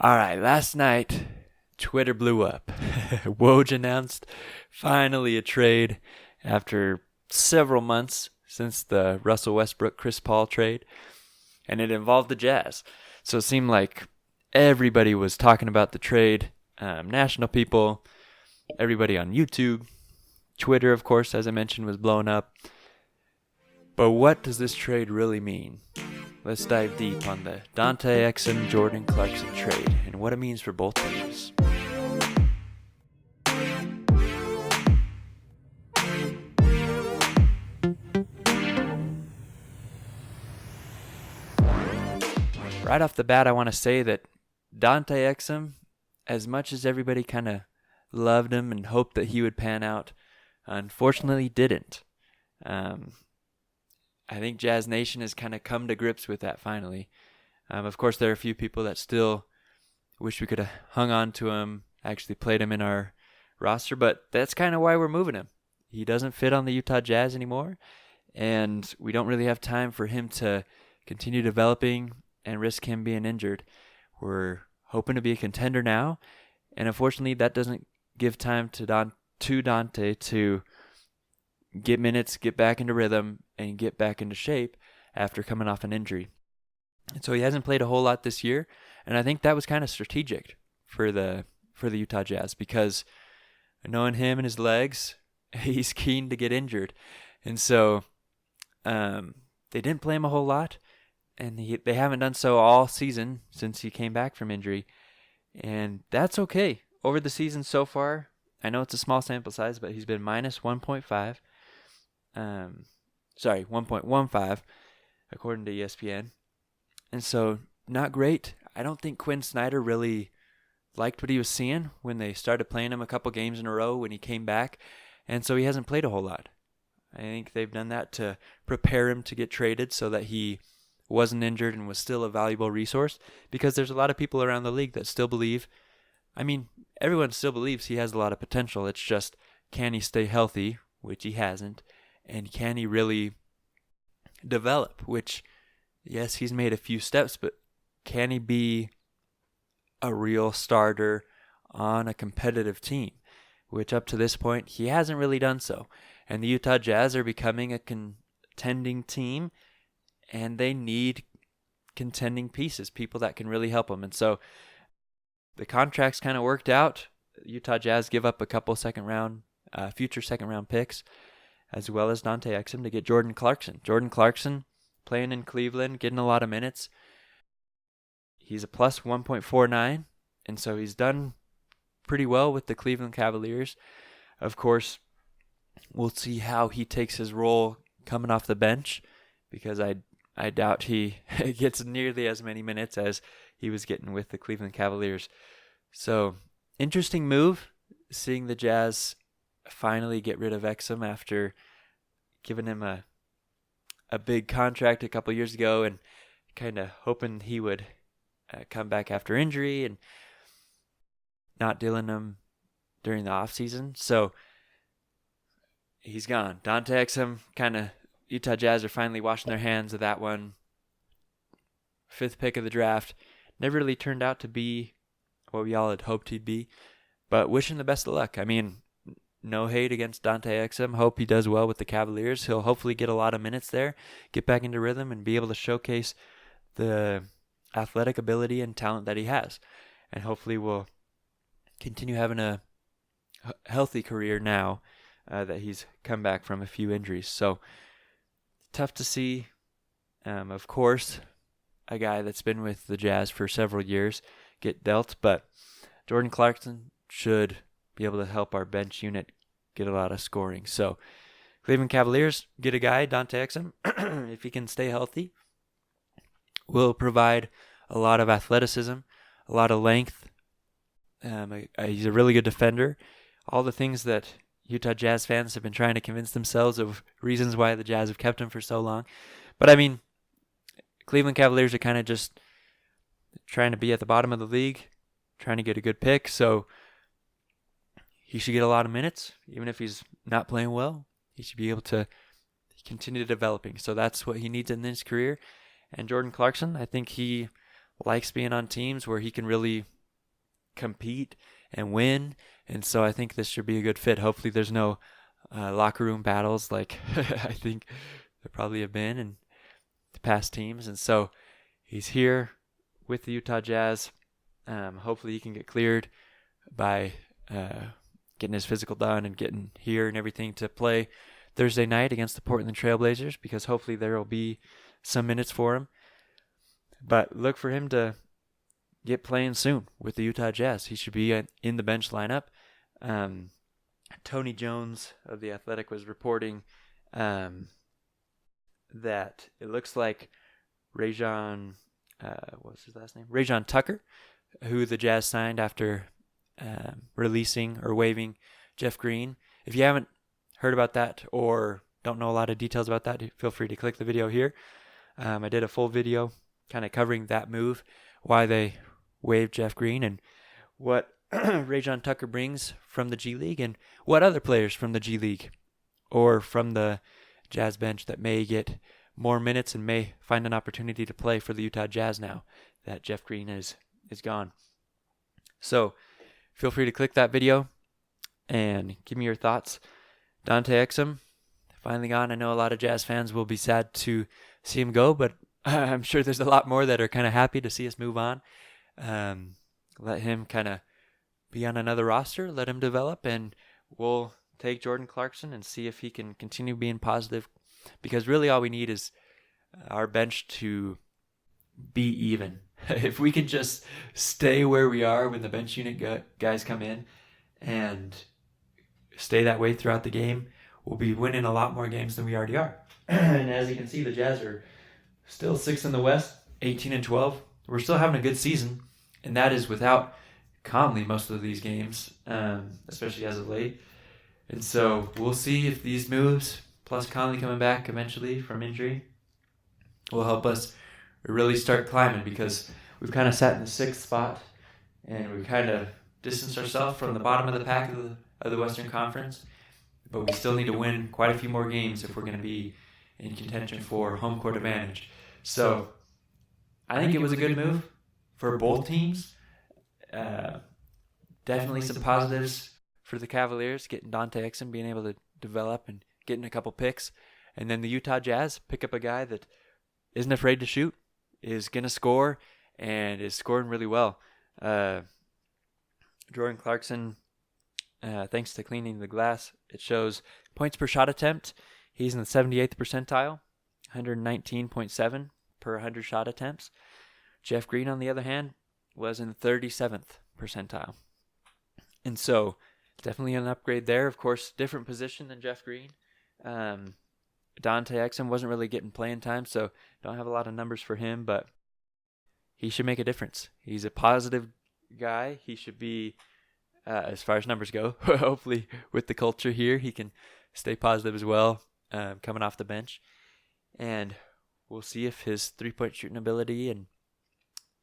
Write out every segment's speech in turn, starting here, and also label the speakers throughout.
Speaker 1: All right, last night, Twitter blew up. Woj announced finally a trade after several months since the Russell Westbrook Chris Paul trade, and it involved the Jazz. So it seemed like everybody was talking about the trade. National people, everybody on YouTube, Twitter, of course, as I mentioned, was blown up. But what does this trade really mean? Let's dive deep on the Dante Exum Jordan Clarkson trade and what it means for both teams. Right off the bat, I want to say that Dante Exum, as much as everybody kind of loved him and hoped that he would pan out, unfortunately didn't. I think Jazz Nation has kind of come to grips with that finally. Of course, there are a few people that still wish we could have hung on to him, actually played him in our roster, but that's kind of why we're moving him. He doesn't fit on the Utah Jazz anymore, and we don't really have time for him to continue developing and risk him being injured. We're hoping to be a contender now, and unfortunately that doesn't give time to Dante to get minutes, get back into rhythm, and get back into shape after coming off an injury. And so he hasn't played a whole lot this year, and I think that was kind of strategic for the Utah Jazz because knowing him and his legs, he's keen to get injured. And so they didn't play him a whole lot, and they haven't done so all season since he came back from injury. And that's okay. Over the season so far, I know it's a small sample size, but he's been minus 1.5. 1.15 according to ESPN. And so not great. I don't think Quinn Snyder really liked what he was seeing when they started playing him a couple games in a row when he came back. And so he hasn't played a whole lot. I think they've done that to prepare him to get traded so that he wasn't injured and was still a valuable resource, because there's a lot of people around the league that still believe, everyone still believes he has a lot of potential. It's just, can he stay healthy, which he hasn't, and can he really develop, which, yes, he's made a few steps, but can he be a real starter on a competitive team, which up to this point, he hasn't really done so. And the Utah Jazz are becoming a contending team, and they need contending pieces, people that can really help them. And so the contracts kind of worked out. Utah Jazz give up a couple future second round picks, as well as Dante Exum, to get Jordan Clarkson. Jordan Clarkson playing in Cleveland, getting a lot of minutes. He's a plus 1.49, and so he's done pretty well with the Cleveland Cavaliers. Of course, we'll see how he takes his role coming off the bench, because I doubt he gets nearly as many minutes as he was getting with the Cleveland Cavaliers. So, interesting move, seeing the Jazz finally get rid of Exum after giving him a big contract a couple years ago and kind of hoping he would come back after injury and not dealing him during the offseason. So, he's gone. Dante Exum, Utah Jazz are finally washing their hands of that one. 5th pick of the draft. Never really turned out to be what we all had hoped he'd be, but wishing the best of luck. No hate against Dante Exum. Hope he does well with the Cavaliers. He'll hopefully get a lot of minutes there, get back into rhythm, and be able to showcase the athletic ability and talent that he has. And hopefully we'll continue having a healthy career now that he's come back from a few injuries. So, tough to see. Of course, a guy that's been with the Jazz for several years get dealt, but Jordan Clarkson should be able to help our bench unit get a lot of scoring. So, Cleveland Cavaliers get a guy, Dante Exum, if he can stay healthy, will provide a lot of athleticism, a lot of length. He's a really good defender. All the things that Utah Jazz fans have been trying to convince themselves of reasons why the Jazz have kept him for so long. But Cleveland Cavaliers are kind of just trying to be at the bottom of the league, trying to get a good pick. So he should get a lot of minutes, even if he's not playing well. He should be able to continue developing. So that's what he needs in his career. And Jordan Clarkson, I think he likes being on teams where he can really compete and win. And so I think this should be a good fit. Hopefully there's no locker room battles like I think there probably have been in the past teams. And so he's here with the Utah Jazz. Hopefully he can get cleared by getting his physical done and getting here and everything to play Thursday night against the Portland Trail Blazers, because hopefully there will be some minutes for him. But look for him to get playing soon with the Utah Jazz. He should be in the bench lineup. Tony Jones of The Athletic was reporting that it looks like Rajon, what's his last name? Rajon Tucker, who the Jazz signed after releasing or waiving Jeff Green. If you haven't heard about that or don't know a lot of details about that, feel free to click the video here. I did a full video kind of covering that move, why they waived Jeff Green, and what Rajon Tucker brings from the G League, and what other players from the G League or from the Jazz bench that may get more minutes and may find an opportunity to play for the Utah Jazz now that Jeff Green is gone. So feel free to click that video and give me your thoughts. Dante Exum, finally gone. I know a lot of Jazz fans will be sad to see him go, but I'm sure there's a lot more that are kind of happy to see us move on. Let him kind of be on another roster, let him develop, and we'll take Jordan Clarkson and see if he can continue being positive, because really all we need is our bench to be even. If we can just stay where we are when the bench unit guys come in and stay that way throughout the game, we'll be winning a lot more games than we already are. And as you can see, the Jazz are still 6th in the West, 18-12. We're still having a good season, and that is without Conley most of these games, especially as of late. And so we'll see if these moves, plus Conley coming back eventually from injury, will help us really start climbing, because we've kind of sat in the 6th spot and we've kind of distanced ourselves from the bottom of the pack of the Western Conference. But we still need to win quite a few more games if we're going to be in contention for home court advantage. So I think it was a good move for both teams. Definitely some positives for the Cavaliers, getting Dante Exum, being able to develop and getting a couple picks. And then the Utah Jazz pick up a guy that isn't afraid to shoot, is going to score, and is scoring really well. Jordan Clarkson, thanks to cleaning the glass, it shows points per shot attempt. He's in the 78th percentile, 119.7 per 100 shot attempts. Jeff Green, on the other hand, was in the 37th percentile. And so definitely an upgrade there. Of course, different position than Jeff Green. Dante Exum wasn't really getting playing time, so don't have a lot of numbers for him, but he should make a difference. He's a positive guy. He should be, as far as numbers go, hopefully with the culture here, he can stay positive as well, coming off the bench. And we'll see if his three-point shooting ability, and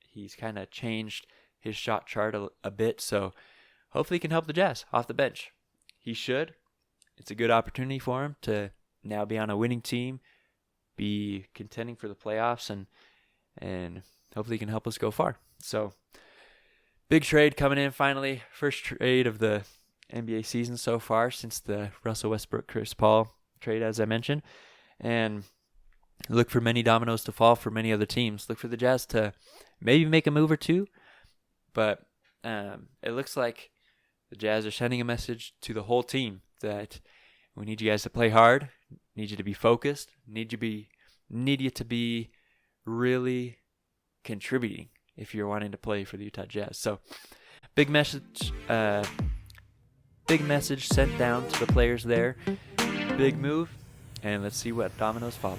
Speaker 1: he's kind of changed his shot chart a bit, so hopefully he can help the Jazz off the bench. He should. It's a good opportunity for him to now be on a winning team, be contending for the playoffs, and hopefully he can help us go far. So, big trade coming in finally. First trade of the NBA season so far since the Russell Westbrook-Chris Paul trade, as I mentioned. And look for many dominoes to fall for many other teams. Look for the Jazz to maybe make a move or two. But it looks like the Jazz are sending a message to the whole team that we need you guys to play hard, need you to be focused, need you to be really contributing if you're wanting to play for the Utah Jazz. So big message sent down to the players there. Big move, and let's see what dominoes follow.